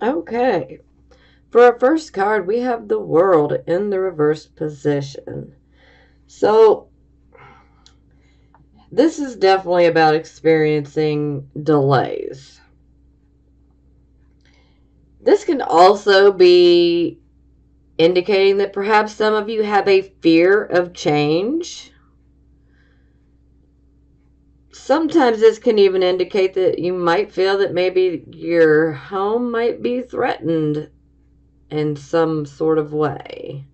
Okay. For our first card, we have the World in the reverse position. So, this is definitely about experiencing delays. This can also be indicating that perhaps some of you have a fear of change. Sometimes this can even indicate that you might feel that maybe your home might be threatened in some sort of way.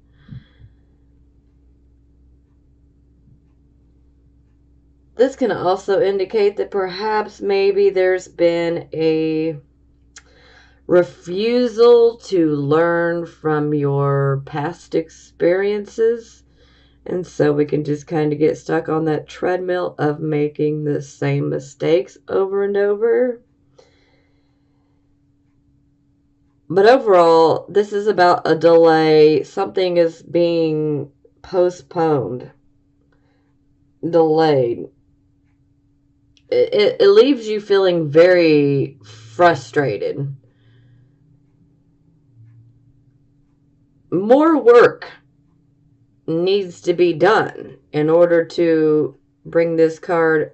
This can also indicate that perhaps maybe there's been a refusal to learn from your past experiences. And so we can just kind of get stuck on that treadmill of making the same mistakes over and over. But overall, this is about a delay. Something is being postponed, delayed. It leaves you feeling very frustrated. More work needs to be done in order to bring this card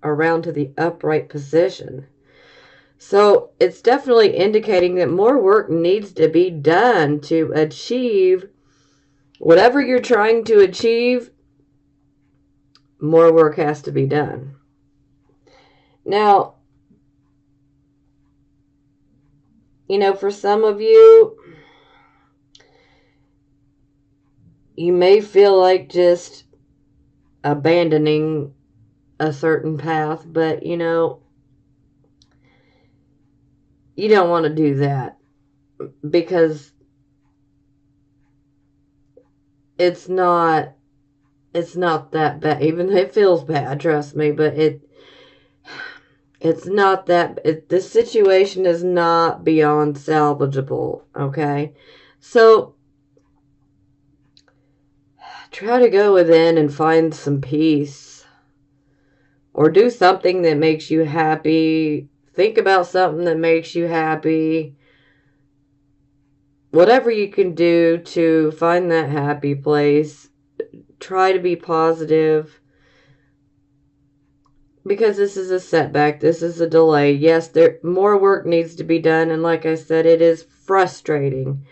around to the upright position. So it's definitely indicating that more work needs to be done to achieve whatever you're trying to achieve. More work has to be done. Now, for some of you, you may feel like just abandoning a certain path, but you don't want to do that because it's not that bad. Even it feels bad, trust me, but it's not that this situation is not beyond salvageable, okay? So try to go within and find some peace or do something that makes you happy. Think about something that makes you happy. Whatever you can do to find that happy place, try to be positive because this is a setback. This is a delay. Yes, more work needs to be done, and like I said, it is frustrating.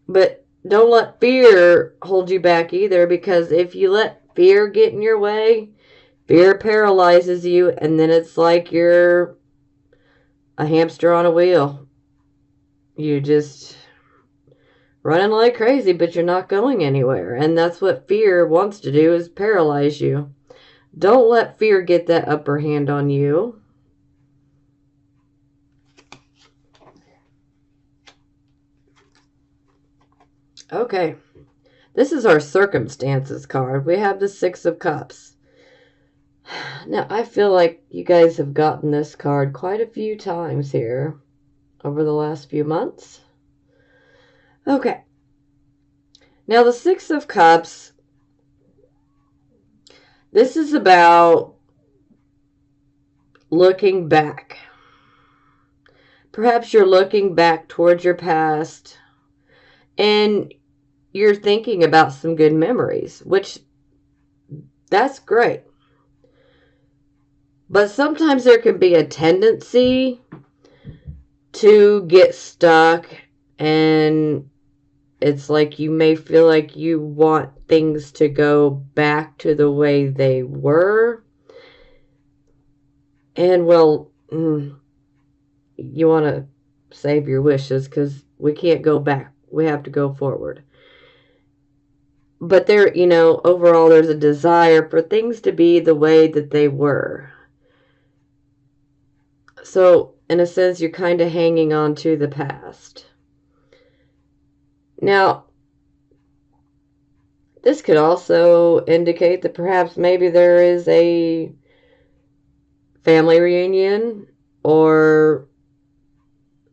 But don't let fear hold you back either, because if you let fear get in your way, fear paralyzes you, and then it's like you're a hamster on a wheel. You just running like crazy, but you're not going anywhere. And that's what fear wants to do, is paralyze you. Don't let fear get that upper hand on you. Okay. This is our circumstances card. We have the Six of Cups. Now, I feel like you guys have gotten this card quite a few times here over the last few months. Okay. Now, the Six of Cups, this is about looking back. Perhaps you're looking back towards your past and you're thinking about some good memories, which that's great. But sometimes there can be a tendency to get stuck, and it's like you may feel like you want things to go back to the way they were. And well, you want to save your wishes because we can't go back. We have to go forward. But there, overall, there's a desire for things to be the way that they were. So, in a sense, you're kind of hanging on to the past. Now, this could also indicate that perhaps maybe there is a family reunion or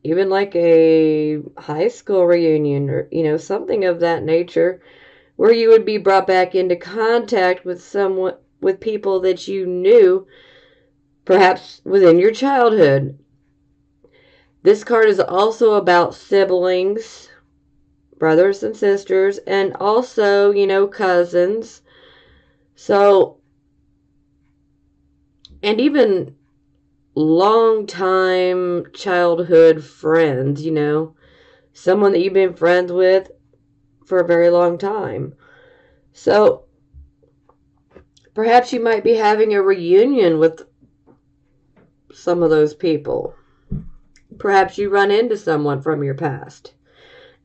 even like a high school reunion or, something of that nature where you would be brought back into contact with someone, with people that you knew perhaps within your childhood. This card is also about siblings, brothers and sisters, and also, cousins. So, and even long time childhood friends, someone that you've been friends with for a very long time. So, perhaps you might be having a reunion with some of those people. Perhaps you run into someone from your past,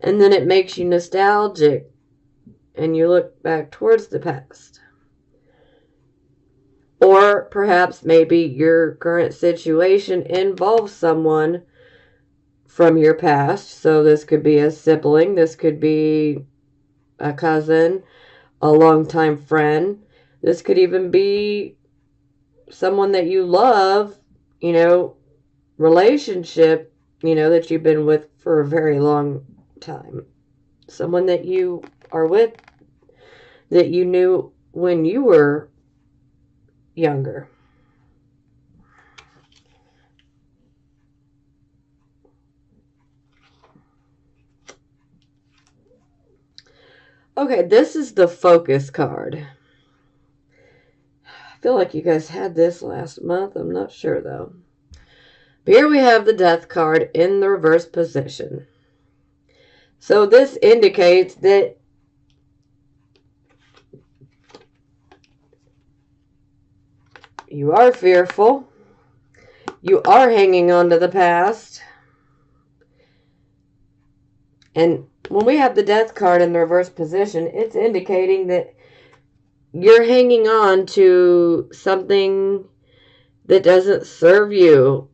and then it makes you nostalgic, and you look back towards the past. Or perhaps maybe your current situation involves someone from your past. So this could be a sibling, this could be a cousin, a longtime friend. This could even be someone that you love, relationship, that you've been with for a very long time. Someone that you are with that you knew when you were younger. Okay, this is the focus card. I feel like you guys had this last month. I'm not sure though. But here we have the death card in the reverse position. So this indicates that you are fearful. You are hanging on to the past. And when we have the death card in the reverse position, it's indicating that you're hanging on to something that doesn't serve you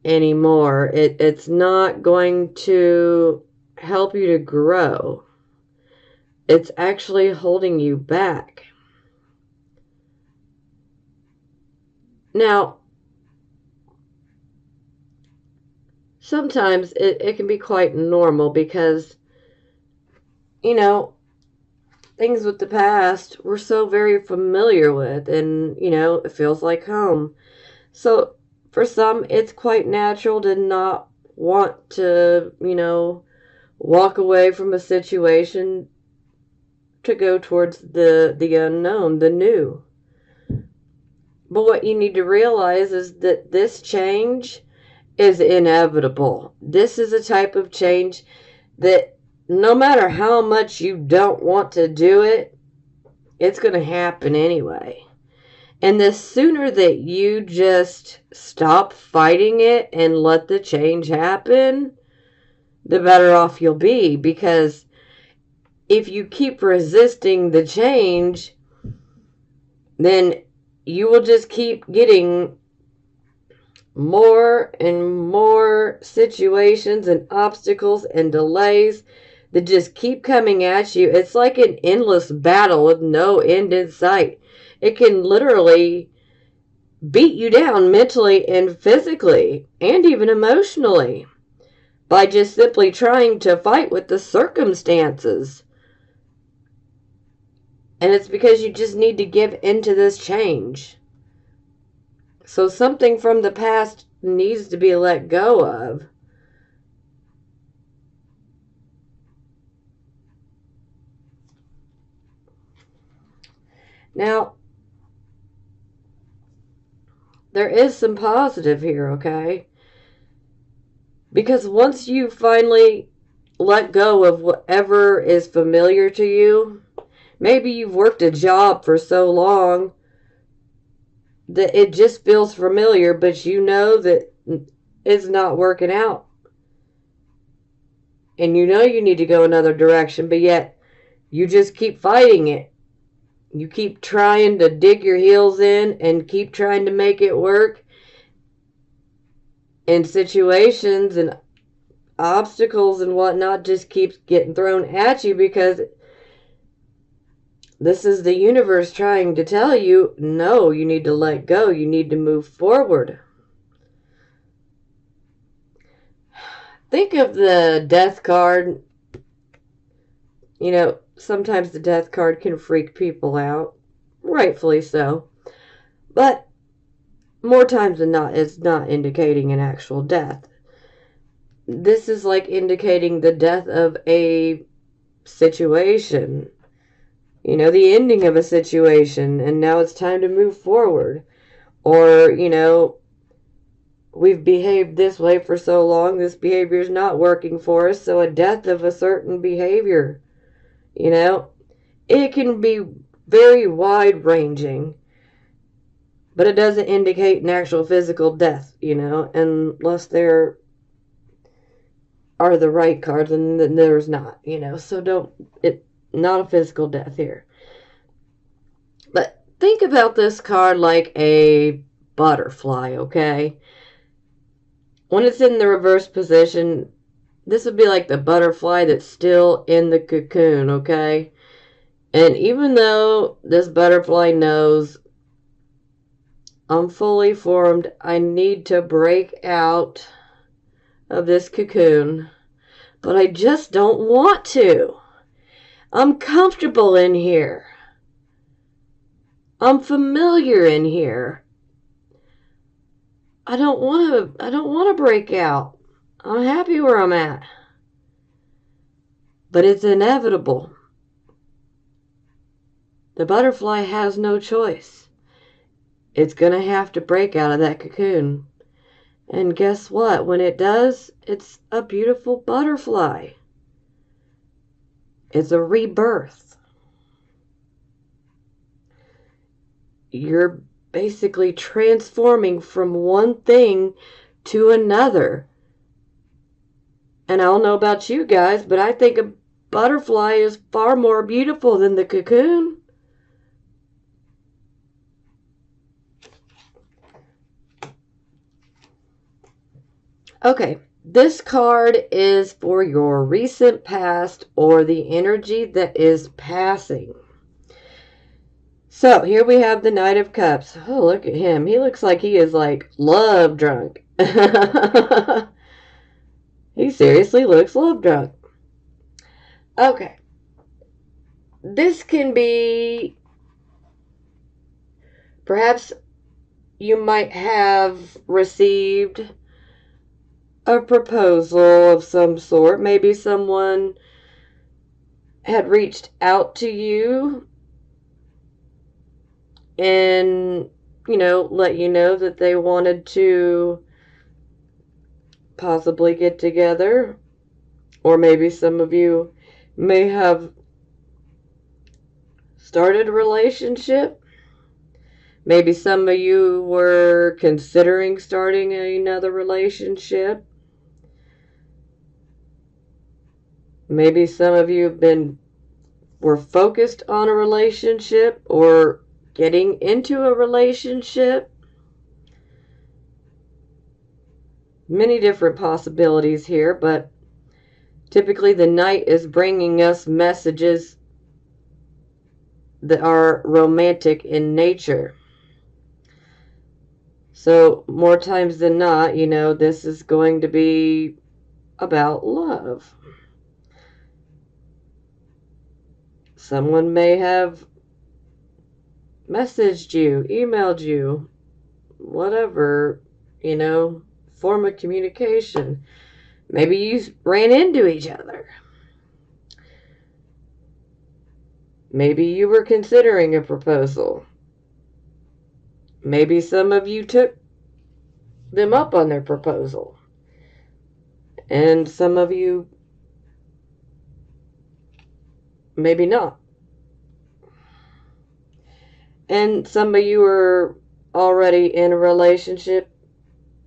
anymore. It's not going to help you to grow. It's actually holding you back. Now, sometimes it can be quite normal because, things with the past we're so very familiar with, and, it feels like home. So for some, it's quite natural to not want to, walk away from a situation to go towards the unknown, the new. But what you need to realize is that this change is inevitable. This is a type of change that no matter how much you don't want to do it, it's going to happen anyway. And the sooner that you just stop fighting it and let the change happen, the better off you'll be. Because if you keep resisting the change, then you will just keep getting more and more situations and obstacles and delays that just keep coming at you. It's like an endless battle with no end in sight. It can literally beat you down mentally and physically and even emotionally by just simply trying to fight with the circumstances. And it's because you just need to give into this change. So something from the past needs to be let go of. Now, there is some positive here, okay? Because once you finally let go of whatever is familiar to you, maybe you've worked a job for so long that it just feels familiar, but you know that it's not working out. And you know you need to go another direction, but yet you just keep fighting it. You keep trying to dig your heels in and keep trying to make it work. And situations and obstacles and whatnot just keeps getting thrown at you because this is the universe trying to tell you, no, you need to let go. You need to move forward. Think of the death card. Sometimes the death card can freak people out. Rightfully so. But more times than not, it's not indicating an actual death. this is like indicating the death of a situation, you know, the ending of a situation, and now it's time to move forward. Or, you know, we've behaved this way for so long, this behavior is not working for us, so a death of a certain behavior, you know, it can be very wide ranging, but it doesn't indicate an actual physical death, you know, unless there are the right cards, and then there's not, you know, so not a physical death here. But think about this card like a butterfly, okay? When it's in the reverse position, this would be like the butterfly that's still in the cocoon, okay? And even though this butterfly knows I'm fully formed, I need to break out of this cocoon, but I just don't want to. I'm comfortable in here. I'm familiar in here. I don't want to break out. I'm happy where I'm at. But it's inevitable. The butterfly has no choice. It's going to have to break out of that cocoon. And guess what? When it does, it's a beautiful butterfly. It's a rebirth. You're basically transforming from one thing to another. And I don't know about you guys, but I think a butterfly is far more beautiful than the cocoon. Okay, this card is for your recent past or the energy that is passing. So here we have the Knight of Cups. Oh, look at him. He looks like he is like love drunk. He seriously looks love drunk. Okay. This can be, perhaps you might have received a proposal of some sort. Maybe someone had reached out to you and, you know, let you know that they wanted to possibly get together. Or maybe some of you may have started a relationship. Maybe some of you were considering starting another relationship. Maybe some of you were focused on a relationship or getting into a relationship. Many different possibilities here, but typically the Knight is bringing us messages that are romantic in nature. So more times than not, you know, this is going to be about love. Someone may have messaged you, emailed you, whatever, you know, form of communication. Maybe you ran into each other. Maybe you were considering a proposal. Maybe some of you took them up on their proposal. And some of you maybe not. And some of you are already in a relationship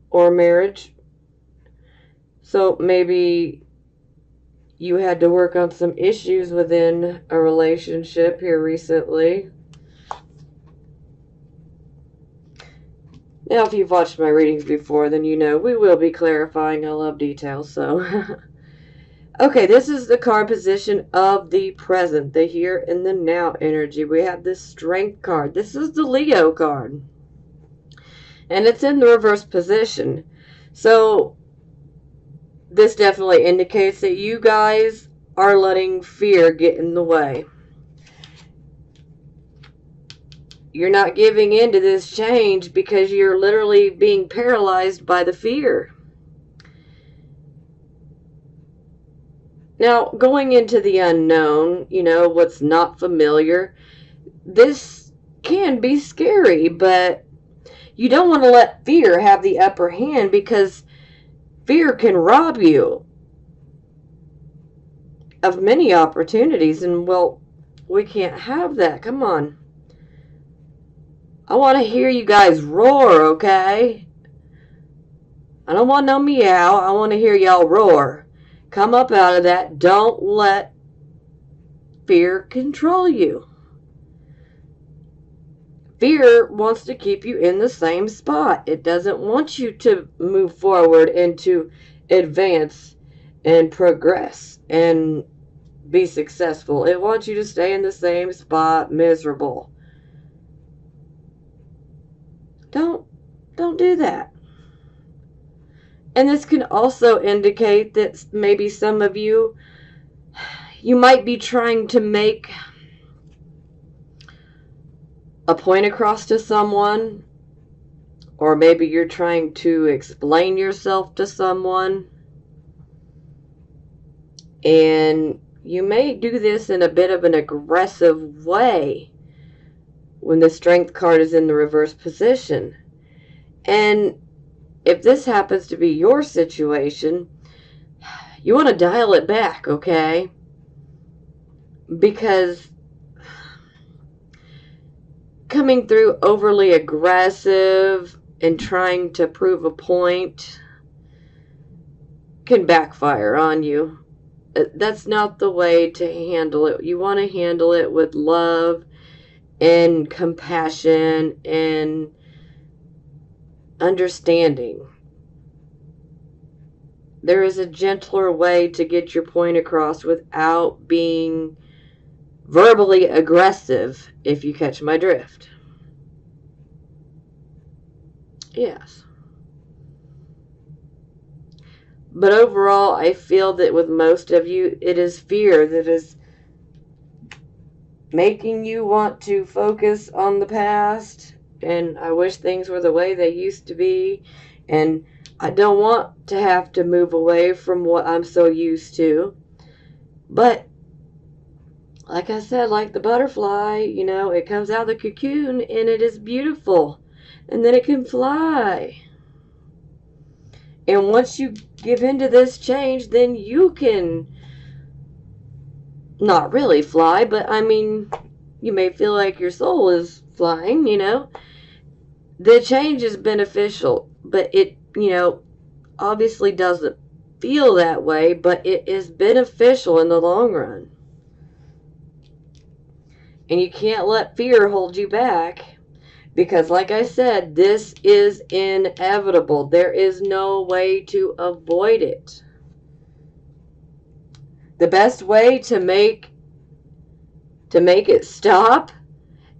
or marriage. So maybe you had to work on some issues within a relationship here recently. Now, if you've watched my readings before, then you know we will be clarifying. I love details, so. Okay, this is the card position of the present, the here and the now energy. We have this Strength card. This is the Leo card. And it's in the reverse position. So, this definitely indicates that you guys are letting fear get in the way. You're not giving in to this change because you're literally being paralyzed by the fear. Now, going into the unknown, what's not familiar, this can be scary, but you don't want to let fear have the upper hand, because fear can rob you of many opportunities, and well, we can't have that. Come on. I want to hear you guys roar, okay? I don't want no meow. I want to hear y'all roar. Come up out of that. Don't let fear control you. Fear wants to keep you in the same spot. It doesn't want you to move forward and to advance and progress and be successful. It wants you to stay in the same spot, miserable. Don't do that. And this can also indicate that maybe some of you might be trying to make a point across to someone, or maybe you're trying to explain yourself to someone, and you may do this in a bit of an aggressive way when the Strength card is in the reverse position. And if this happens to be your situation, you want to dial it back, okay? Because coming through overly aggressive and trying to prove a point can backfire on you. That's not the way to handle it. You want to handle it with love and compassion and understanding. There is a gentler way to get your point across without being verbally aggressive, if you catch my drift. Yes. But overall, I feel that with most of you, it is fear that is making you want to focus on the past. And I wish things were the way they used to be. And I don't want to have to move away from what I'm so used to. But like I said, like the butterfly, it comes out of the cocoon and it is beautiful. And then it can fly. And once you give into this change, then you can not really fly, but I mean, you may feel like your soul is flying, The change is beneficial, but it, obviously doesn't feel that way, but it is beneficial in the long run. And you can't let fear hold you back, because like I said, this is inevitable. There is no way to avoid it. The best way to make it stop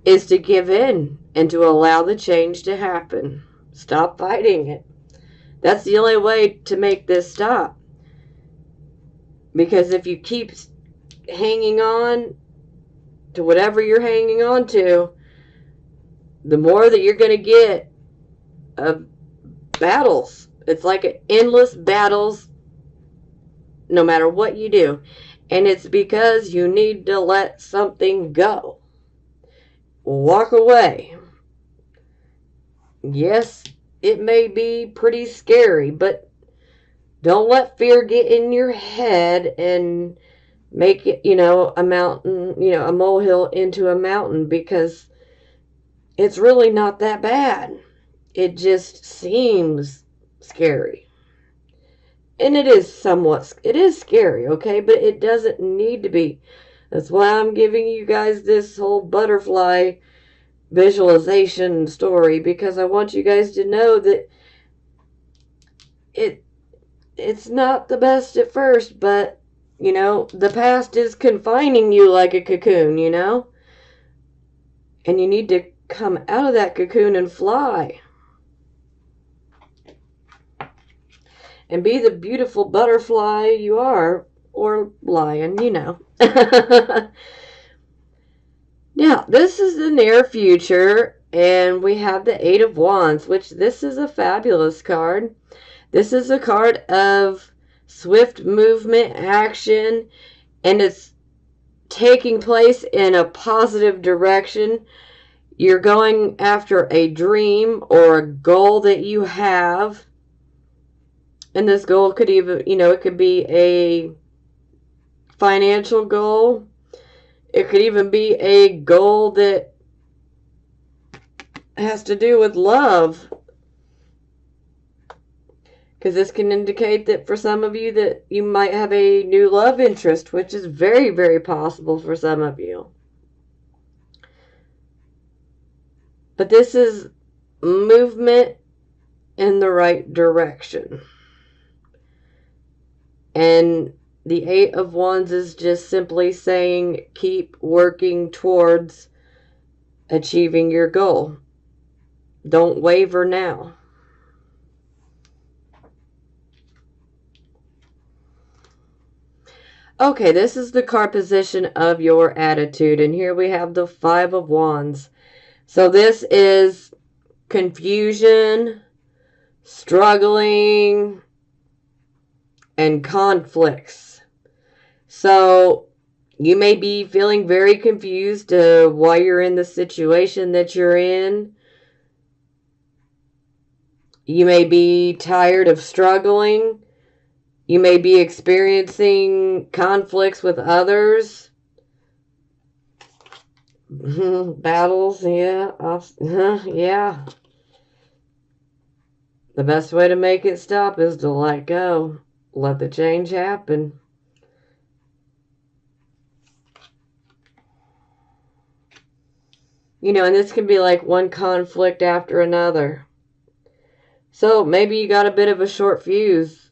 is to give in and to allow the change to happen. Stop fighting it. That's the only way to make this stop. Because if you keep hanging on to whatever you're hanging on to, the more that you're going to get of battles. It's like endless battles no matter what you do. And it's because you need to let something go. Walk away. Yes, it may be pretty scary, but don't let fear get in your head and make it, a mountain, a molehill into a mountain, because it's really not that bad. It just seems scary. And it is scary, okay? But it doesn't need to be. That's why I'm giving you guys this whole butterfly visualization story, because I want you guys to know that it's not the best at first, but, the past is confining you like a cocoon, And you need to come out of that cocoon and fly. And be the beautiful butterfly you are, or lion, Now, this is the near future, and we have the Eight of Wands, which this is a fabulous card. This is a card of swift movement, action, and it's taking place in a positive direction. You're going after a dream or a goal that you have. And this goal could even, it could be a financial goal. It could even be a goal that has to do with love. Because this can indicate that for some of you that you might have a new love interest, which is very, very possible for some of you. But this is movement in the right direction. And the Eight of Wands is just simply saying, keep working towards achieving your goal. Don't waver now. Okay, this is the card position of your attitude. And here we have the Five of Wands. So this is confusion, struggling, and conflicts. So you may be feeling very confused why you're in the situation that you're in. You may be tired of struggling. You may be experiencing conflicts with others. Battles, yeah. Yeah. The best way to make it stop is to let go. Let the change happen. And this can be like one conflict after another. So maybe you got a bit of a short fuse.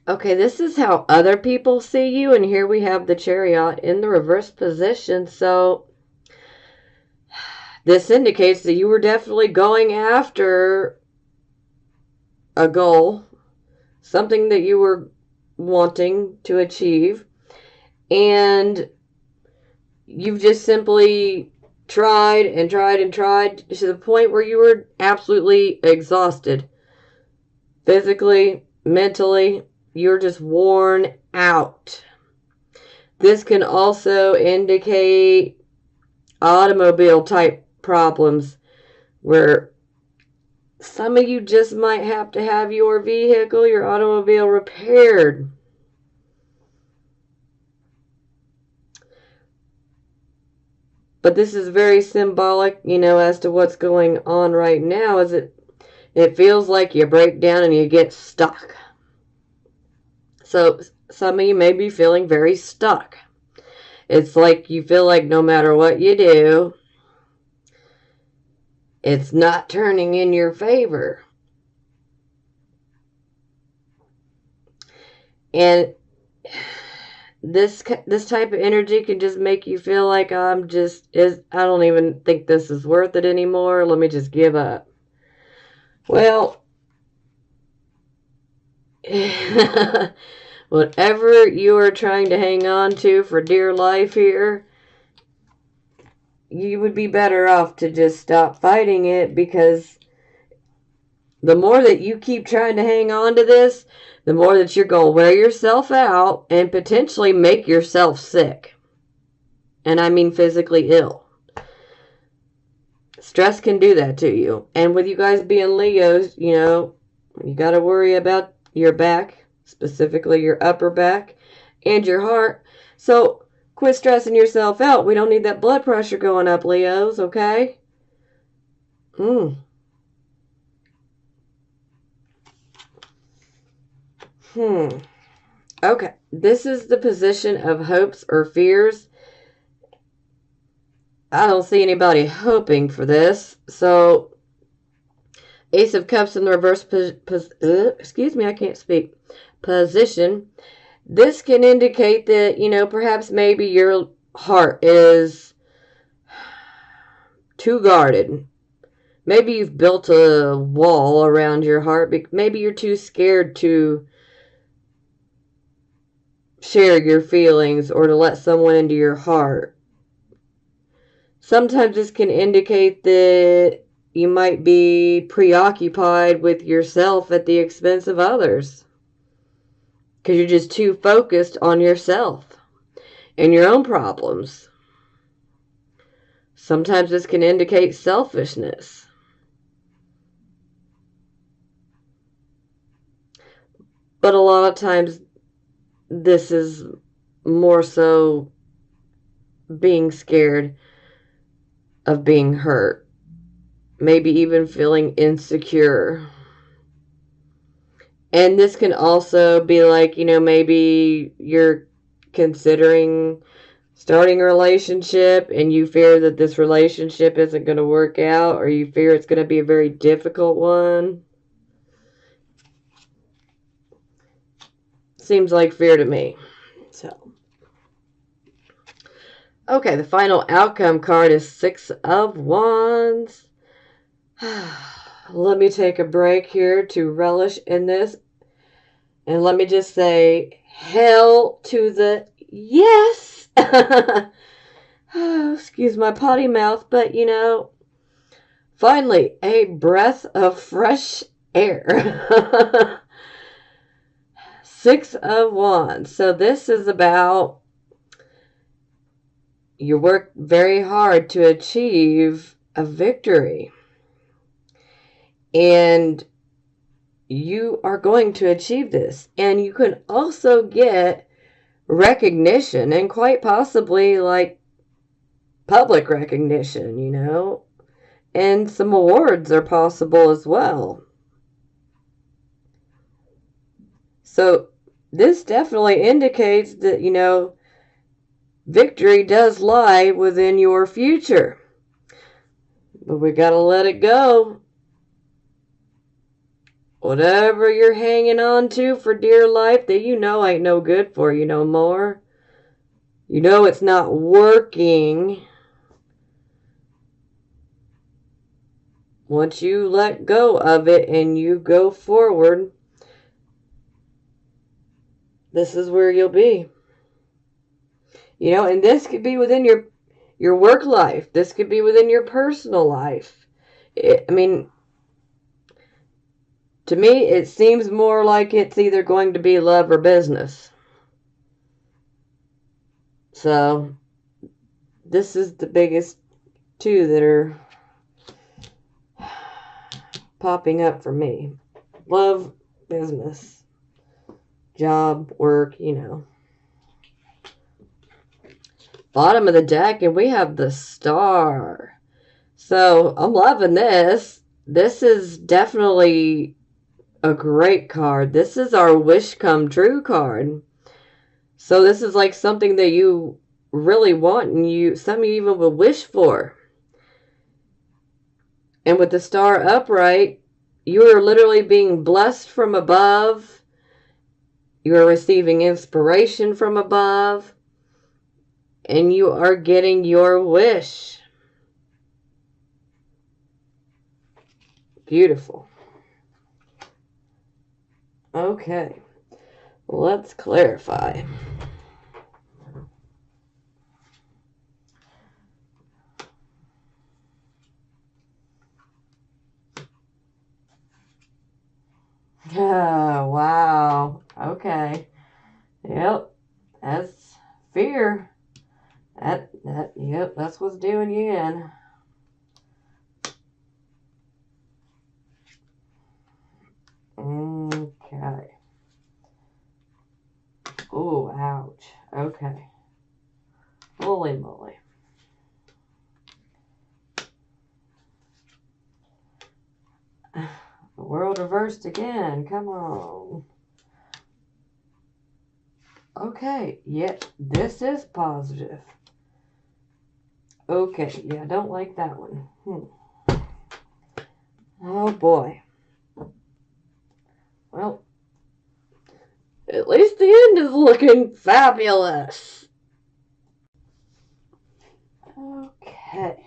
Okay, this is how other people see you. And here we have the Chariot in the reverse position. So this indicates that you were definitely going after a goal, something that you were wanting to achieve, and you've just simply tried and tried and tried to the point where you were absolutely exhausted. Physically, mentally, you're just worn out. This can also indicate automobile type problems where some of you just might have to have your vehicle, your automobile repaired. But this is very symbolic, as to what's going on right now. Is it feels like you break down and you get stuck. So some of you may be feeling very stuck. It's like you feel like no matter what you do, it's not turning in your favor. And this type of energy can just make you feel like I don't even think this is worth it anymore. Let me just give up. Well, whatever you are trying to hang on to for dear life here, you would be better off to just stop fighting it, because the more that you keep trying to hang on to this, the more that you're going to wear yourself out and potentially make yourself sick. And I mean physically ill. Stress can do that to you. And with you guys being Leos, you got to worry about your back, specifically your upper back and your heart. So quit stressing yourself out. We don't need that blood pressure going up, Leos, okay? Okay, this is the position of hopes or fears. I don't see anybody hoping for this. So, Ace of Cups in the reverse excuse me, I can't speak. Position. This can indicate that, perhaps maybe your heart is too guarded. Maybe you've built a wall around your heart. Maybe you're too scared to share your feelings or to let someone into your heart. Sometimes this can indicate that you might be preoccupied with yourself at the expense of others. Because you're just too focused on yourself and your own problems. Sometimes this can indicate selfishness. But a lot of times this is more so being scared of being hurt. Maybe even feeling insecure. And this can also be like, maybe you're considering starting a relationship and you fear that this relationship isn't going to work out, or you fear it's going to be a very difficult one. Seems like fear to me. So, okay, the final outcome card is Six of Wands. Let me take a break here to relish in this. And let me just say, hell to the yes! Oh, excuse my potty mouth, but finally, a breath of fresh air. Six of Wands. So this is about you work very hard to achieve a victory. And you are going to achieve this. And you can also get recognition, and quite possibly like public recognition, and some awards are possible as well. So this definitely indicates that, victory does lie within your future. But we gotta let it go. Whatever you're hanging on to for dear life that ain't no good for you no more. It's not working. Once you let go of it and you go forward, this is where you'll be. And this could be within your work life. This could be within your personal life. To me, it seems more like it's either going to be love or business. So, this is the biggest two that are popping up for me. Love, business, job, work, Bottom of the deck, and we have the Star. So, I'm loving this. This is definitely a great card. This is our wish come true card. So this is like something that you really want, and some you even will wish for. And with the Star upright, you are literally being blessed from above. You are receiving inspiration from above. And you are getting your wish. Beautiful. Okay, let's clarify. Oh, wow. Okay. Yep. That's fear. Yep, that's what's doing you in. Okay. Oh, ouch. Okay. Holy moly. The world reversed again. Come on. Okay. Yep. This is positive. Okay. Yeah, I don't like that one. Oh, boy. Well, at least the end is looking fabulous. Okay.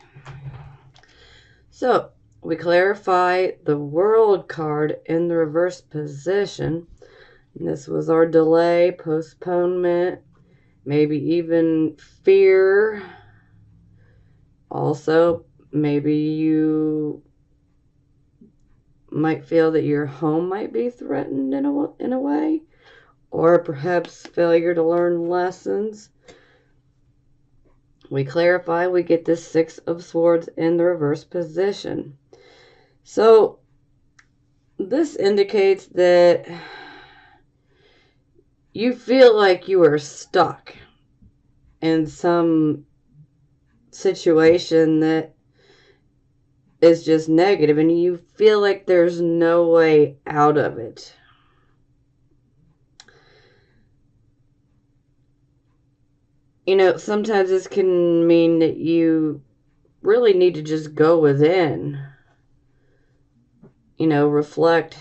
So, we clarify the World card in the reverse position. This was our delay, postponement, maybe even fear. Also, maybe you might feel that your home might be threatened in a way, or perhaps failure to learn lessons. We clarify, we get this Six of Swords in the reverse position. So this indicates that you feel like you are stuck in some situation that is just negative and you feel like there's no way out of it. You know, sometimes this can mean that you really need to just go within. You know, reflect,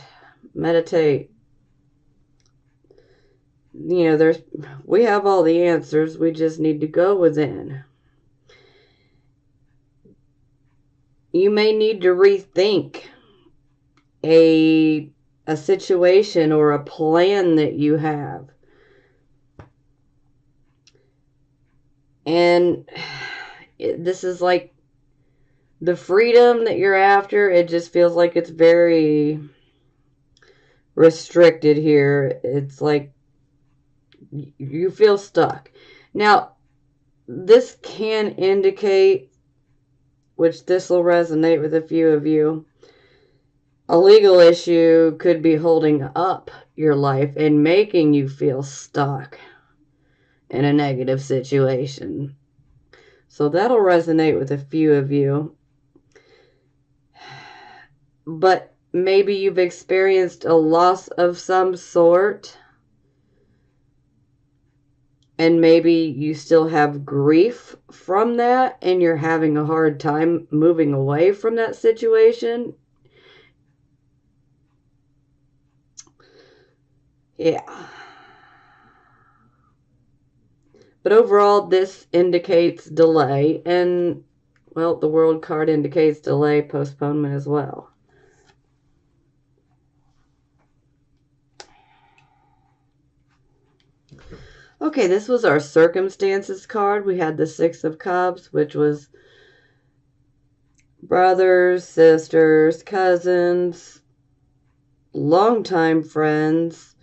meditate. You know, we have all the answers. We just need to go within. You may need to rethink a situation or a plan that you have. And this is like the freedom that you're after. It just feels like it's very restricted here. It's like you feel stuck. Now, this can indicate, which this will resonate with a few of you, a legal issue could be holding up your life and making you feel stuck in a negative situation. So that'll resonate with a few of you. But maybe you've experienced a loss of some sort, and maybe you still have grief from that and you're having a hard time moving away from that situation. Yeah. But overall, this indicates delay, and, well, the World card indicates delay, postponement as well. Okay, this was our circumstances card. We had the Six of Cups, which was brothers, sisters, cousins, longtime friends,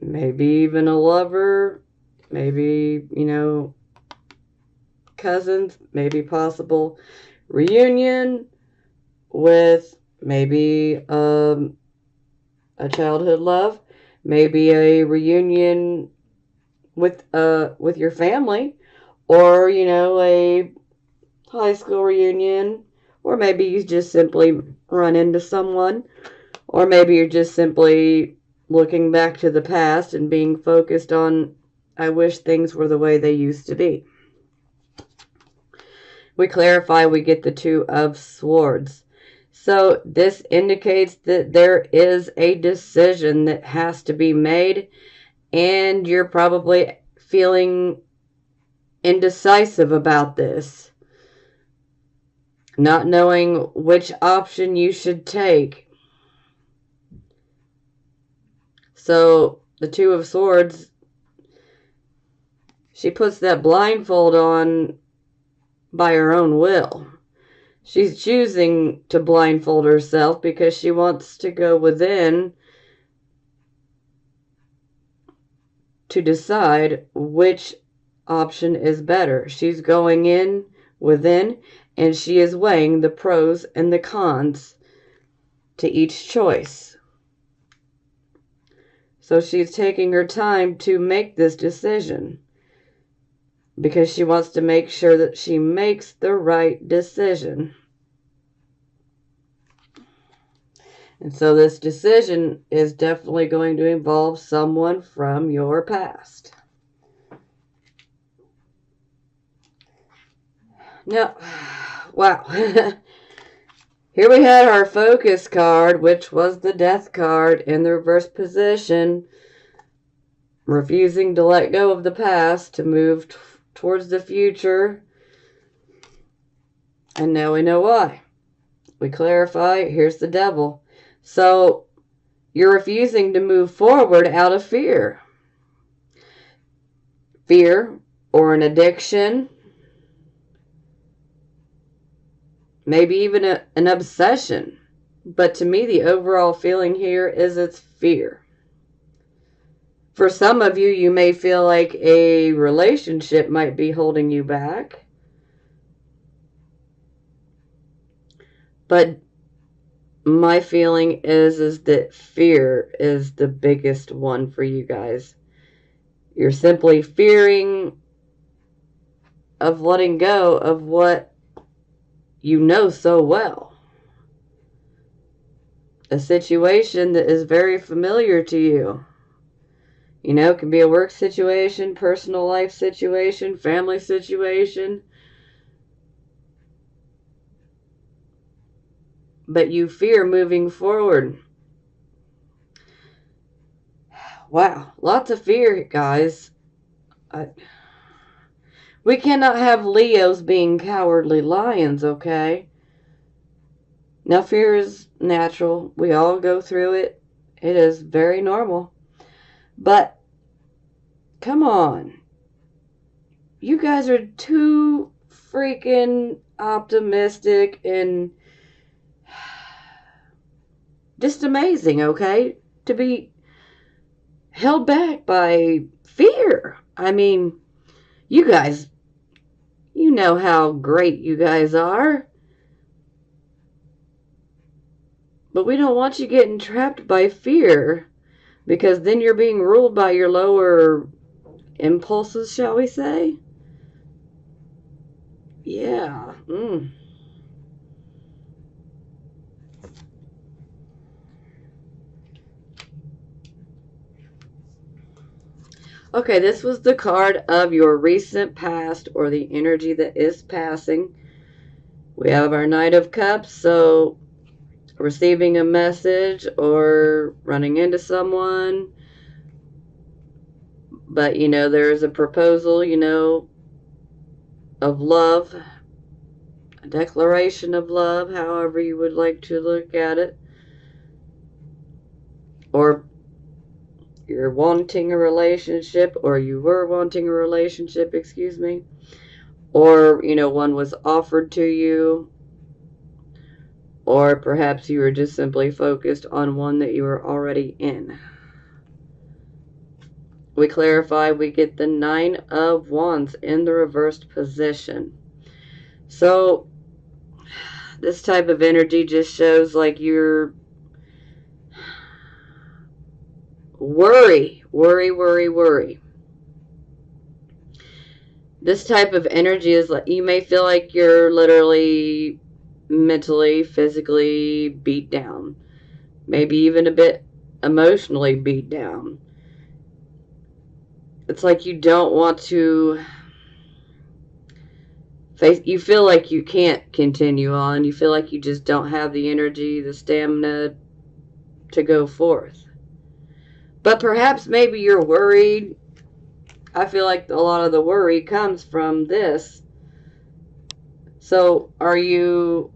maybe even a lover, maybe, you know, cousins, maybe possible reunion with maybe a childhood love, maybe a reunion with your family, or, you know, a high school reunion, or maybe you just simply run into someone, or maybe you're just simply looking back to the past and being focused on, I wish things were the way they used to be. We clarify, we get the Two of Swords. So this indicates that there is a decision that has to be made, and you're probably feeling indecisive about this, not knowing which option you should take. So the Two of Swords, she puts that blindfold on by her own will. She's choosing to blindfold herself because she wants to go within to decide which option is better. She's going in within, and she is weighing the pros and the cons to each choice. So she's taking her time to make this decision because she wants to make sure that she makes the right decision. And so this decision is definitely going to involve someone from your past. Now, wow. Here we had our focus card, which was the Death card in the reverse position, refusing to let go of the past to move towards the future. And now we know why. We clarify, here's the Devil. So you're refusing to move forward out of fear. Fear or an addiction, maybe even an obsession. But to me, the overall feeling here is it's fear. For some of you, you may feel like a relationship might be holding you back. But my feeling is that fear is the biggest one for you guys. You're simply fearing of letting go of what you know so well. A situation that is very familiar to you. You know, it can be a work situation, personal life situation, family situation. But you fear moving forward. Wow, lots of fear, guys. We cannot have Leos being cowardly lions, okay? Now, fear is natural. We all go through it. It is very normal. But, come on. You guys are too freaking optimistic and just amazing, okay? To be held back by fear. I mean, you guys, you know how great you guys are. But we don't want you getting trapped by fear, because then you're being ruled by your lower impulses, shall we say? Yeah. Okay, this was the card of your recent past, or the energy that is passing. We have our Knight of Cups, so receiving a message or running into someone. But, you know, there's a proposal, you know, of love, a declaration of love, however you would like to look at it. Or you're wanting a relationship, or you were wanting a relationship, excuse me. Or, you know, one was offered to you. Or perhaps you were just simply focused on one that you were already in. We clarify, we get the Nine of Wands in the reversed position. So, this type of energy just shows like you're worry. This type of energy is like, you may feel like you're literally mentally, physically beat down. Maybe even a bit emotionally beat down. It's like you don't want to face, you feel like you can't continue on. You feel like you just don't have the energy, the stamina to go forth. But perhaps maybe you're worried. I feel like a lot of the worry comes from this. So, are you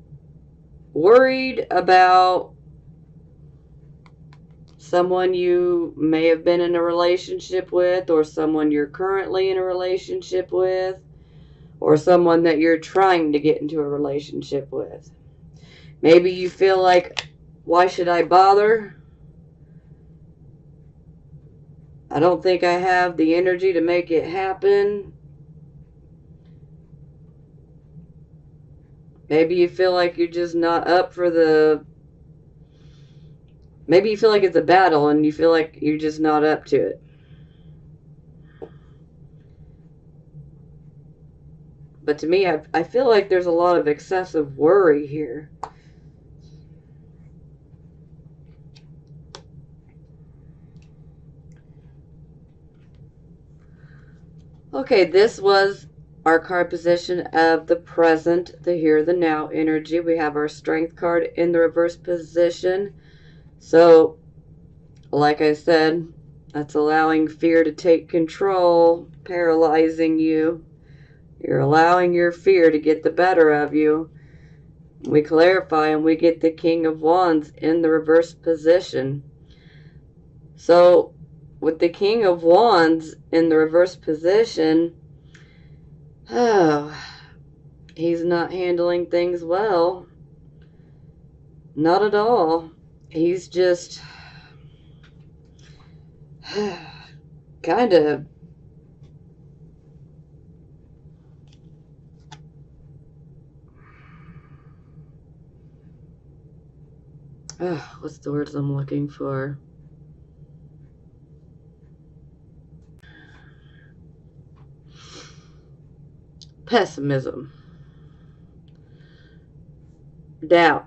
worried about someone you may have been in a relationship with, or someone you're currently in a relationship with, or someone that you're trying to get into a relationship with? Maybe you feel like, why should I bother? I don't think I have the energy to make it happen. Maybe you feel like you're just not up for the... Maybe you feel like it's a battle and you feel like you're just not up to it. But to me, I feel like there's a lot of excessive worry here. Okay, this was our card position of the present, the here, the now energy. We have our strength card in the reverse position. So, like I said, that's allowing fear to take control, paralyzing you. You're allowing your fear to get the better of you. We clarify and we get the King of Wands in the reverse position. So, with the King of Wands in the reverse position, oh, he's not handling things well. Not at all. He's just kind of what's the words I'm looking for? Pessimism. Doubt.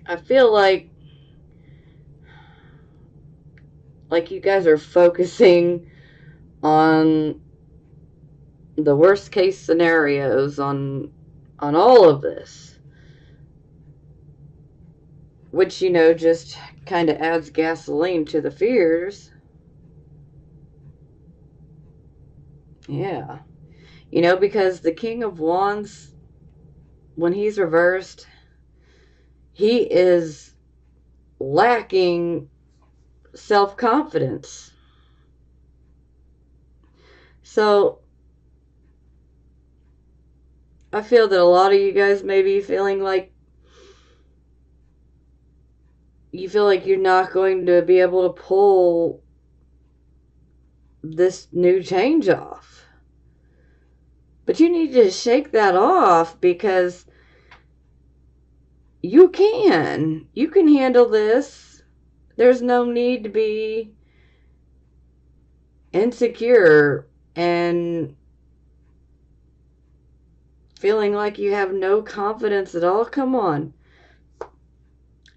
I feel like you guys are focusing on the worst case scenarios on all of this, which, you know, just kind of adds gasoline to the fears. Yeah. You know, because the King of Wands, when he's reversed, he is lacking self-confidence. So I feel that a lot of you guys may be feeling like you feel like you're not going to be able to pull this new change off. But you need to shake that off, because you can. You can handle this. There's no need to be insecure and feeling like you have no confidence at all. Come on.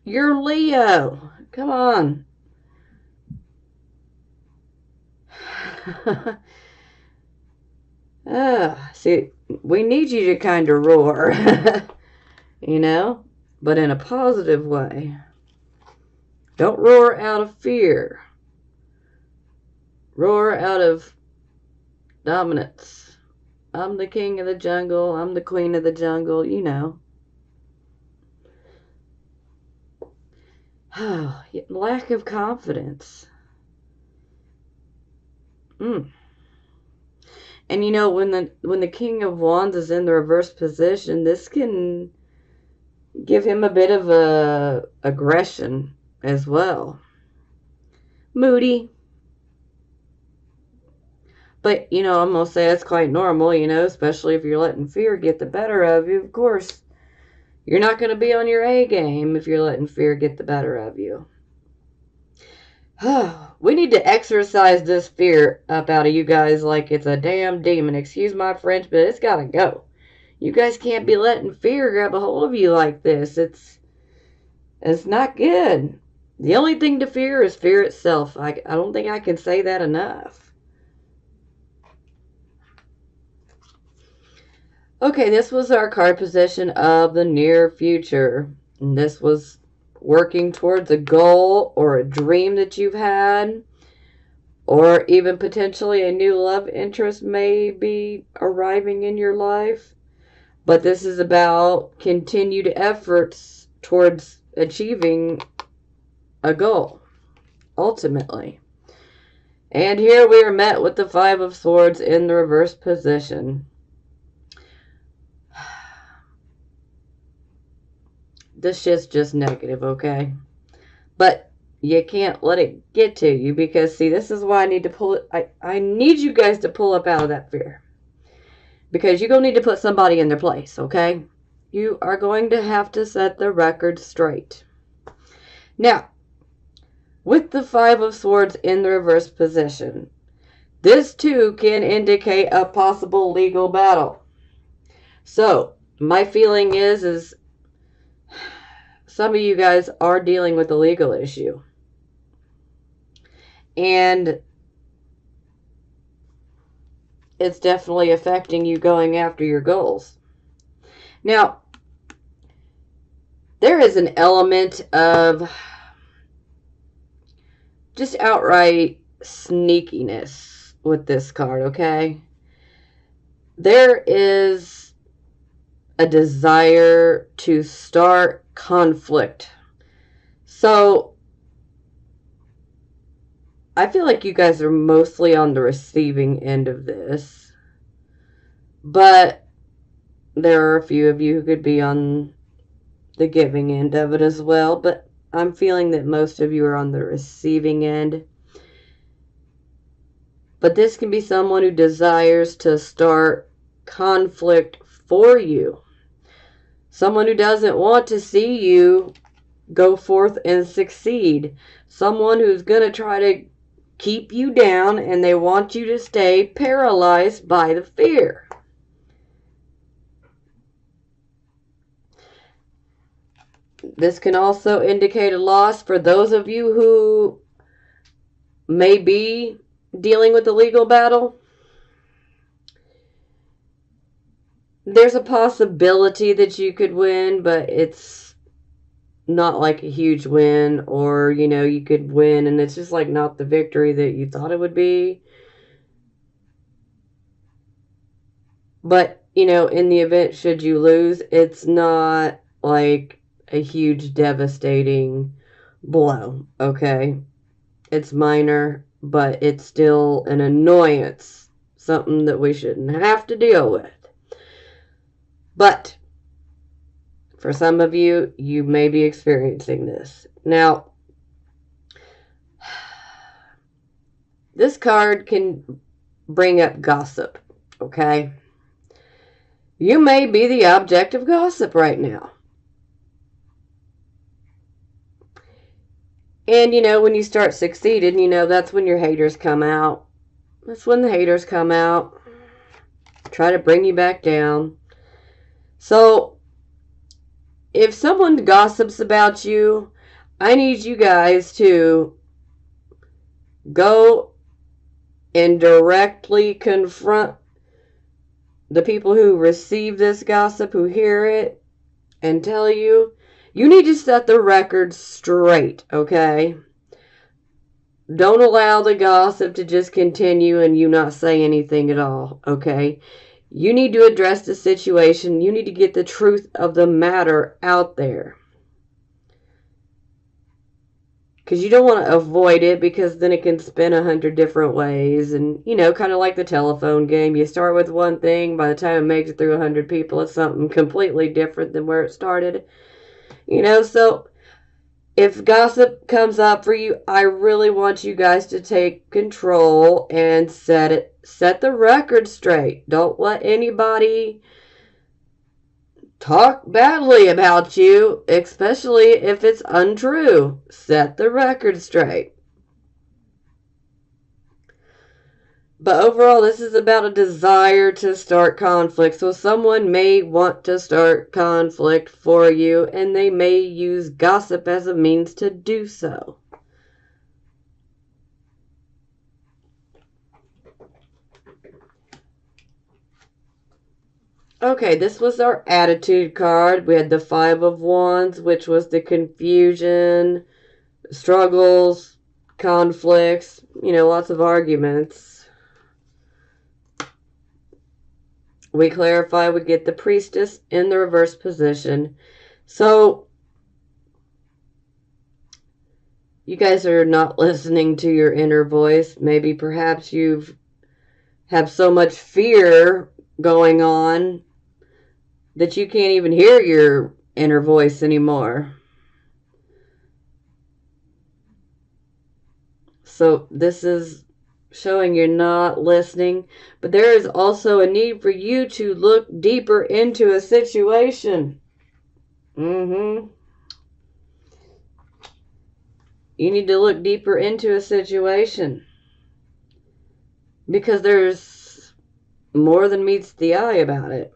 You're Leo. Come on. See, we need you to kind of roar, you know, but in a positive way. Don't roar out of fear. Roar out of dominance. I'm the king of the jungle. I'm the queen of the jungle, you know. Lack of confidence. And you know, when the King of Wands is in the reverse position, this can give him a bit of a aggression as well. Moody. But, you know, I'm going to say that's quite normal, you know, especially if you're letting fear get the better of you. Of course, you're not going to be on your A game if you're letting fear get the better of you. We need to exorcise this fear up out of you guys like it's a damn demon. Excuse my French, but it's got to go. You guys can't be letting fear grab a hold of you like this. It's not good. The only thing to fear is fear itself. I don't think I can say that enough. Okay, this was our card position of the near future. And this was working towards a goal or a dream that you've had, or even potentially a new love interest may be arriving in your life. But this is about continued efforts towards achieving a goal, ultimately. And here we are met with the Five of Swords in the reverse position. This shit's just negative, okay? But you can't let it get to you, because, see, this is why I need to pull it. I need you guys to pull up out of that fear. Because you're going to need to put somebody in their place, okay? You are going to have to set the record straight. Now, with the Five of Swords in the reverse position, this too can indicate a possible legal battle. So, my feeling is some of you guys are dealing with a legal issue. And it's definitely affecting you going after your goals. Now, there is an element of just outright sneakiness with this card, okay? There is a desire to start conflict. So, I feel like you guys are mostly on the receiving end of this. But there are a few of you who could be on the giving end of it as well. But I'm feeling that most of you are on the receiving end. But this can be someone who desires to start conflict for you. Someone who doesn't want to see you go forth and succeed. Someone who's going to try to keep you down, and they want you to stay paralyzed by the fear. This can also indicate a loss for those of you who may be dealing with a legal battle. There's a possibility that you could win, but it's not like a huge win, or, you could win and it's just like not the victory that you thought it would be. But, in the event should you lose, it's not like a huge devastating blow, okay? It's minor, but it's still an annoyance, something that we shouldn't have to deal with. But for some of you, you may be experiencing this. Now, this card can bring up gossip, okay? You may be the object of gossip right now. And, when you start succeeding, that's when your haters come out. That's when the haters come out. Try to bring you back down. So, if someone gossips about you, I need you guys to go and directly confront the people who receive this gossip, who hear it, and tell you, you need to set the record straight, okay? Don't allow the gossip to just continue and you not say anything at all, okay? You need to address the situation. You need to get the truth of the matter out there. Because you don't want to avoid it, because then it can spin 100 different ways. And, kind of like the telephone game. You start with one thing. By the time it makes it through 100 people, it's something completely different than where it started. So if gossip comes up for you, I really want you guys to take control and set the record straight. Don't let anybody talk badly about you, especially if it's untrue. Set the record straight. But overall, this is about a desire to start conflict. So someone may want to start conflict for you, and they may use gossip as a means to do so. Okay, this was our attitude card. We had the 5 of Wands, which was the confusion, struggles, conflicts, lots of arguments. We clarify, we get the Priestess in the reverse position. So, you guys are not listening to your inner voice. Maybe perhaps you've have so much fear going on that you can't even hear your inner voice anymore. So this is showing you're not listening, but there is also a need for you to look deeper into a situation. You need to look deeper into a situation, because there's more than meets the eye about it.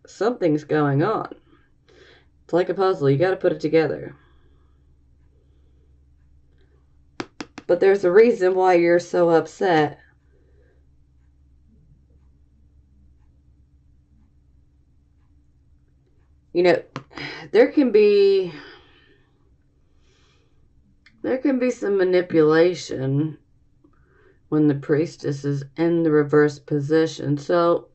Something's going on. It's like a puzzle. You got to put it together. But there's a reason why you're so upset. There can be some manipulation when the Priestess is in the reverse position. So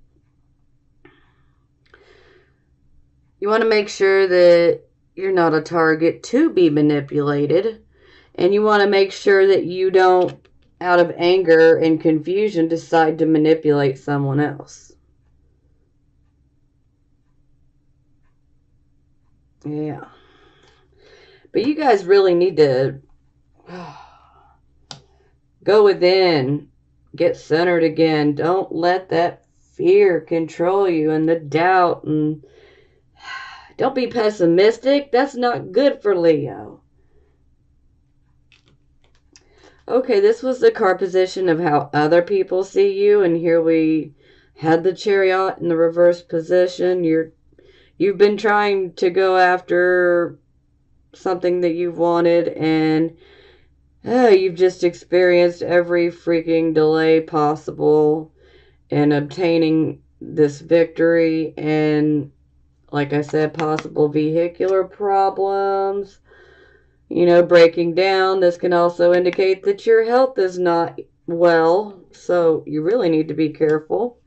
you want to make sure that you're not a target to be manipulated. And you want to make sure that you don't, out of anger and confusion, decide to manipulate someone else. Yeah. But you guys really need to go within, get centered again. Don't let that fear control you and the doubt, and don't be pessimistic. That's not good for Leo. Okay, this was the card position of how other people see you, and here we had the Chariot in the reverse position. You've been trying to go after something that you've wanted, and you've just experienced every freaking delay possible in obtaining this victory, and like I said, possible vehicular problems, breaking down. This can also indicate that your health is not well, so you really need to be careful.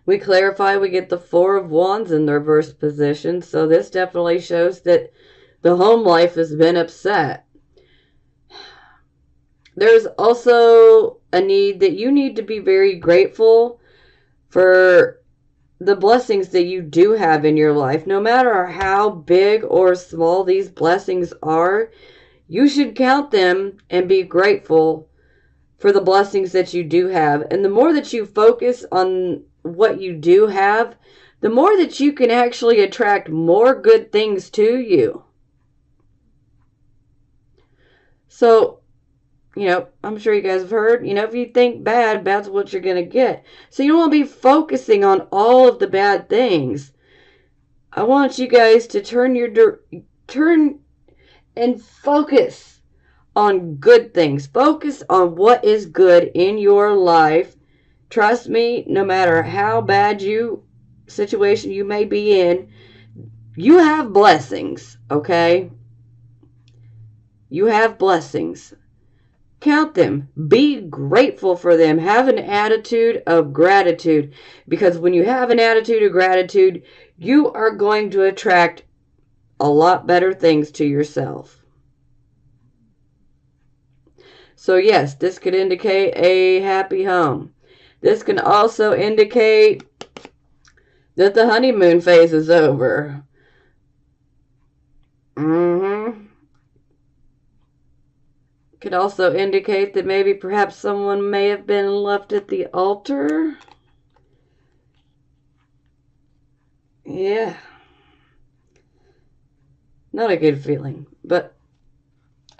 We clarify, we get the Four of Wands in the reverse position, so this definitely shows that the home life has been upset. There's also a need that you need to be very grateful for the blessings that you do have in your life. No matter how big or small these blessings are, you should count them and be grateful for the blessings that you do have. And the more that you focus on what you do have, the more that you can actually attract more good things to you. So, I'm sure you guys have heard, if you think bad, bad's what you're going to get. So you don't want to be focusing on all of the bad things. I want you guys to turn and focus on good things. Focus on what is good in your life. Trust me, no matter how bad situation you may be in, you have blessings, okay? You have blessings. Count them. Be grateful for them. Have an attitude of gratitude. Because when you have an attitude of gratitude, you are going to attract a lot better things to yourself. So yes, this could indicate a happy home. This can also indicate that the honeymoon phase is over. Could also indicate that maybe perhaps someone may have been left at the altar. Yeah. Not a good feeling. But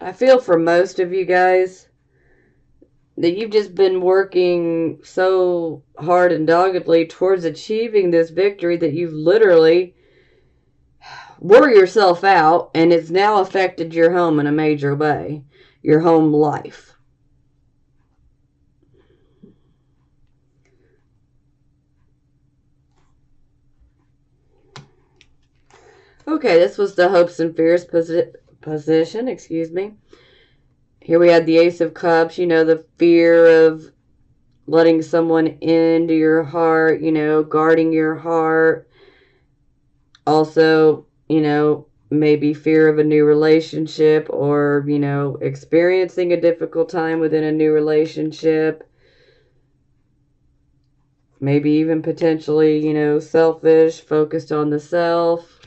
I feel for most of you guys that you've just been working so hard and doggedly towards achieving this victory that you've literally wore yourself out, and it's now affected your home in a major way, your home life. Okay, this was the hopes and fears position, excuse me. Here we had the Ace of Cups, the fear of letting someone into your heart, guarding your heart. Also, maybe fear of a new relationship, or, experiencing a difficult time within a new relationship. Maybe even potentially, selfish, focused on the self.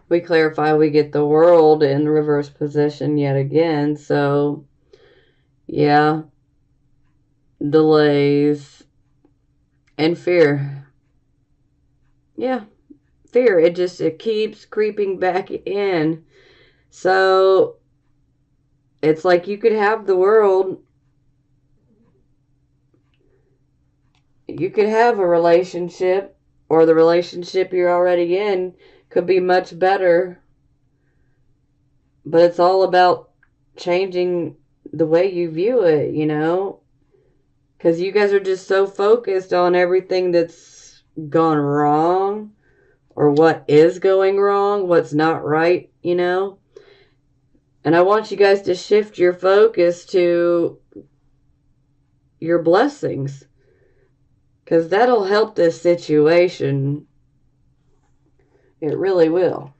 We clarify, we get the World in reverse position yet again. So, yeah, delays and fear. Yeah, fear. It keeps creeping back in. So, it's like you could have the World. You could have a relationship, or the relationship you're already in could be much better. But it's all about changing the way you view it, Because you guys are just so focused on everything that's gone wrong, or what is going wrong, what's not right, And I want you guys to shift your focus to your blessings, because that'll help this situation. It really will.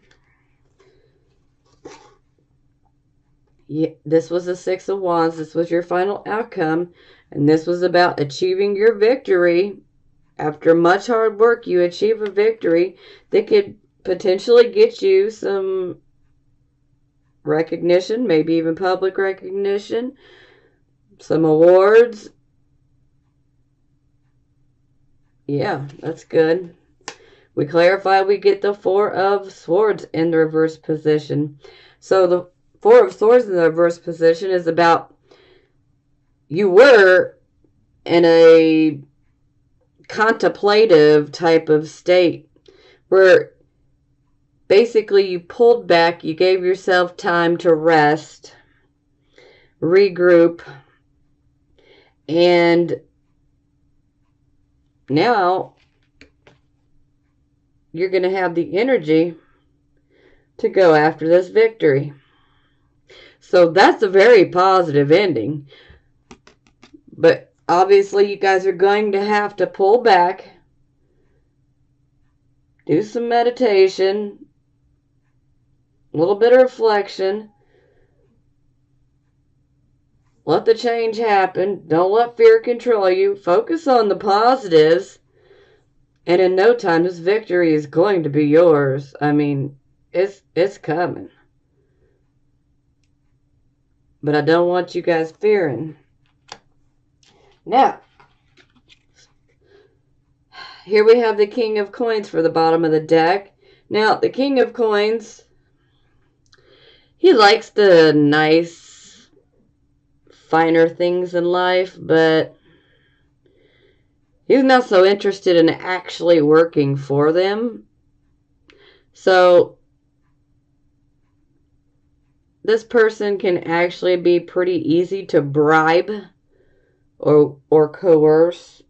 Yeah, this was the Six of Wands. This was your final outcome. And this was about achieving your victory after much hard work, you achieve a victory that could potentially get you some recognition, maybe even public recognition, some awards. Yeah, that's good. We clarify we get the Four of Swords in the reverse position. So the Four of Swords in the reverse position is about you were in a contemplative type of state where basically you pulled back, you gave yourself time to rest, regroup, and now you're going to have the energy to go after this victory. So that's a very positive ending. But obviously you guys are going to have to pull back, do some meditation, a little bit of reflection, let the change happen. Don't let fear control you. Focus on the positives. And in no time, this victory is going to be yours. I mean, it's coming. But I don't want you guys fearing. Now, here we have the King of Coins for the bottom of the deck. Now, the King of Coins, he likes the nice, finer things in life, but he's not so interested in actually working for them. So this person can actually be pretty easy to bribe or coerce.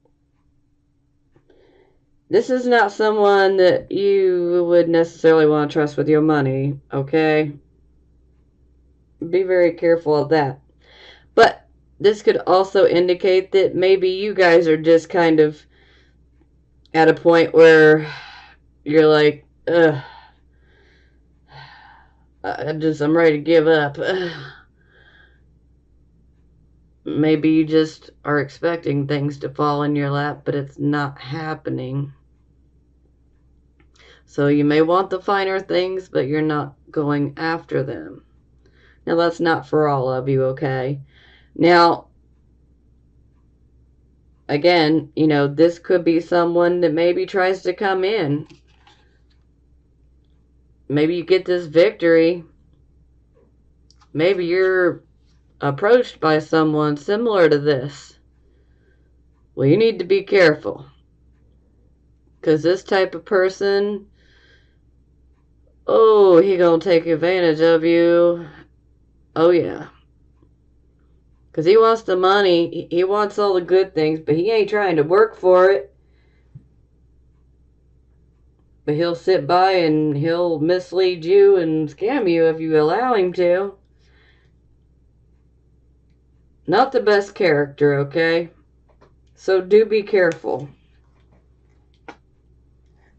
This is not someone that you would necessarily want to trust with your money, okay? Be very careful of that. But this could also indicate that maybe you guys are just kind of at a point where you're like, ugh, I'm ready to give up. Maybe you just are expecting things to fall in your lap, but it's not happening. So you may want the finer things, but you're not going after them. Now, that's not for all of you, okay? Now, again, you know, this could be someone that maybe tries to come in. Maybe you get this victory. Maybe you're approached by someone similar to this. Well, you need to be careful. Because this type of person, oh, he gonna take advantage of you. Oh, yeah. Because he wants the money. He wants all the good things, but he ain't trying to work for it. But he'll sit by and he'll mislead you and scam you if you allow him to. Not the best character, okay? So do be careful.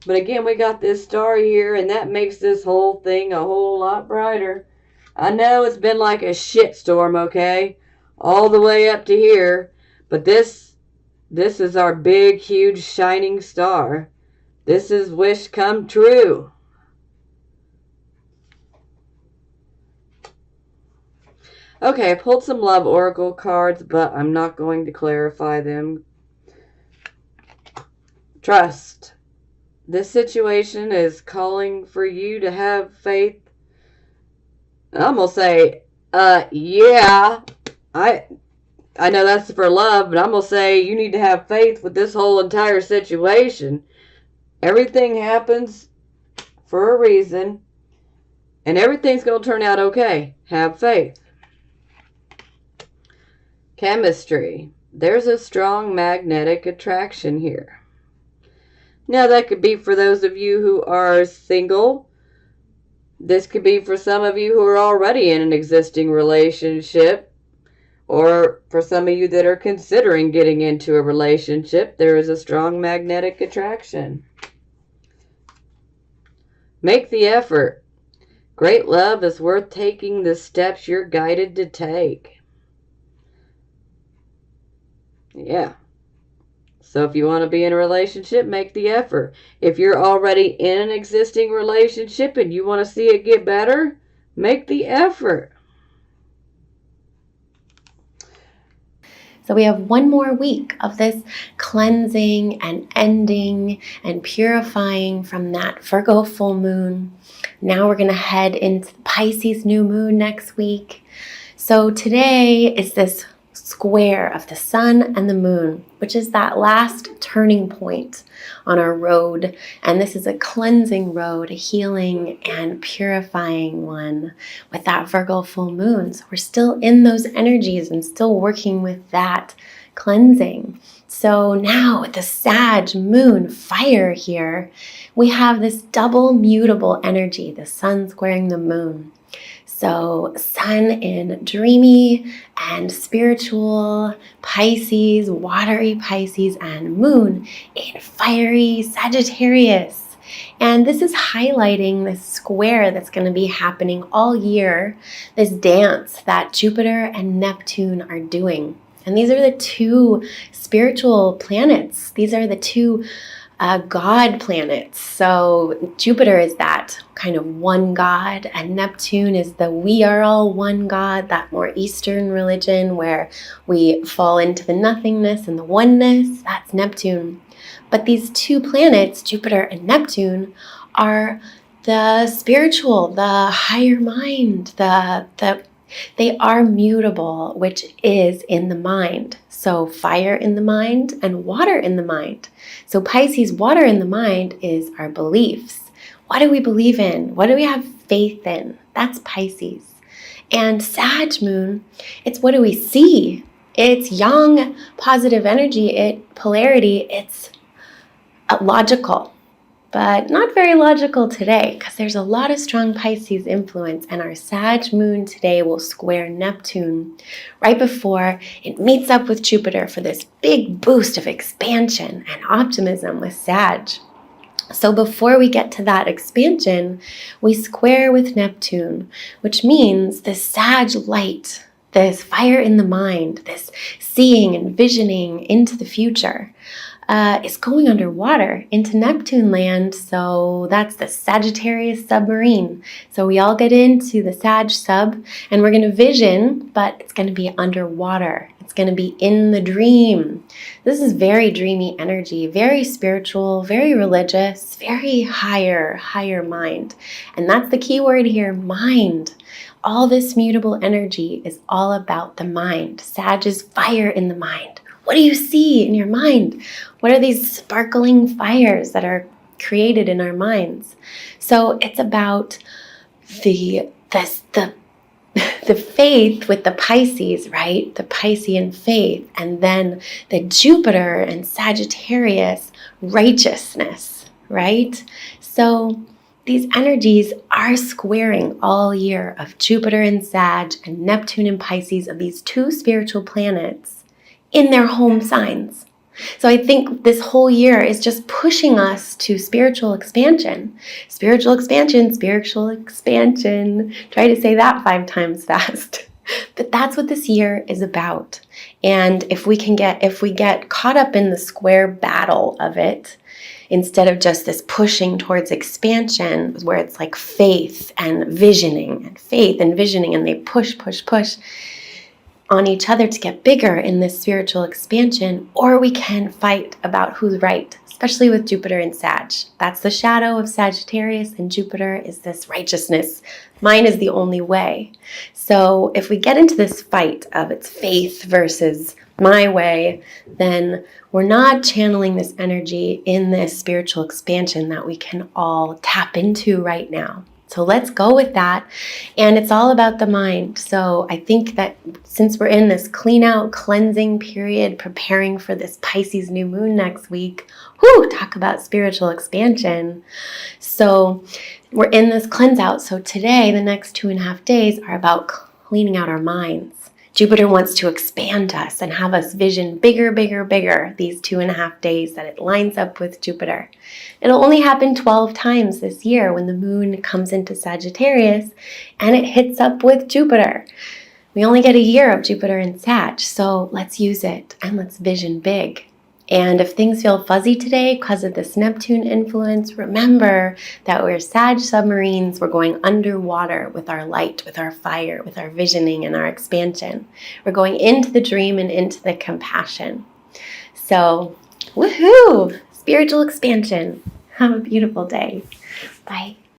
But again, we got this star here, and that makes this whole thing a whole lot brighter. I know it's been like a shitstorm, okay? All the way up to here. But this is our big, huge, shining star. This is wish come true. Okay, I pulled some love oracle cards, but I'm not going to clarify them. Trust. This situation is calling for you to have faith. I'm going to say, yeah, I know that's for love, but I'm going to say you need to have faith with this whole entire situation. Everything happens for a reason, and everything's going to turn out okay. Have faith. Chemistry. There's a strong magnetic attraction here. Now, that could be for those of you who are single. This could be for some of you who are already in an existing relationship. Or for some of you that are considering getting into a relationship, there is a strong magnetic attraction. Make the effort. Great love is worth taking the steps you're guided to take. Yeah. So if you want to be in a relationship, make the effort. If you're already in an existing relationship and you want to see it get better, make the effort. So we have one more week of this cleansing and ending and purifying from that Virgo full moon. Now we're going to head into the Pisces new moon next week. So today is this square of the sun and the moon, which is that last turning point on our road. And this is a cleansing road, a healing and purifying one with that Virgo full moon. So we're still in those energies and still working with that cleansing. So now with the Sag moon fire here, we have this double mutable energy, the sun squaring the moon. So sun in dreamy and spiritual Pisces, watery Pisces, and moon in fiery Sagittarius. And this is highlighting this square that's going to be happening all year, this dance that Jupiter and Neptune are doing. And these are the two spiritual planets. These are the two God planets. So Jupiter is that kind of one God, and Neptune is the we are all one God, that more Eastern religion where we fall into the nothingness and the oneness. That's Neptune. But these two planets, Jupiter and Neptune, are the spiritual, the higher mind, they are mutable, which is in the mind. So fire in the mind and water in the mind. So Pisces, water in the mind, is our beliefs. What do we believe in? What do we have faith in? That's Pisces. And Sag moon, it's what do we see? It's yang, positive energy, polarity, it's logical. But not very logical today because there's a lot of strong Pisces influence, and our Sag moon today will square Neptune right before it meets up with Jupiter for this big boost of expansion and optimism with Sag. So before we get to that expansion, we square with Neptune, which means the Sag light, this fire in the mind, this seeing and visioning into the future, is going underwater into Neptune land. So that's the Sagittarius submarine. So we all get into the Sag sub and we're going to vision, but it's going to be underwater. It's going to be in the dream. This is very dreamy energy, very spiritual, very religious, very higher mind. And that's the key word here, mind. All this mutable energy is all about the mind. Sag is fire in the mind. What do you see in your mind? What are these sparkling fires that are created in our minds? So it's about the faith with the Pisces, right? The Piscean faith, and then the Jupiter and Sagittarius righteousness, right? So these energies are squaring all year of Jupiter and Sag and Neptune and Pisces, of these two spiritual planets in their home signs. So I think this whole year is just pushing us to spiritual expansion. Spiritual expansion, spiritual expansion. Try to say that 5 times fast. But that's what this year is about. And if we get caught up in the square battle of it, instead of just this pushing towards expansion, where it's like faith and visioning, and they push on each other to get bigger in this spiritual expansion, or we can fight about who's right, especially with Jupiter and Sag. That's the shadow of Sagittarius, and Jupiter is this righteousness. Mine is the only way. So if we get into this fight of it's faith versus my way, then we're not channeling this energy in this spiritual expansion that we can all tap into right now. So let's go with that. And it's all about the mind. So I think that since we're in this clean out, cleansing period, preparing for this Pisces new moon next week, talk about spiritual expansion. So we're in this cleanse out. So today, the next 2.5 days are about cleaning out our minds. Jupiter wants to expand us and have us vision bigger, these 2.5 days that it lines up with Jupiter. It'll only happen 12 times this year when the moon comes into Sagittarius and it hits up with Jupiter. We only get a year of Jupiter in Sag, so let's use it and let's vision big. And if things feel fuzzy today because of this Neptune influence, remember that we're Sag submarines. We're going underwater with our light, with our fire, with our visioning and our expansion. We're going into the dream and into the compassion. So, woohoo! Spiritual expansion. Have a beautiful day. Bye.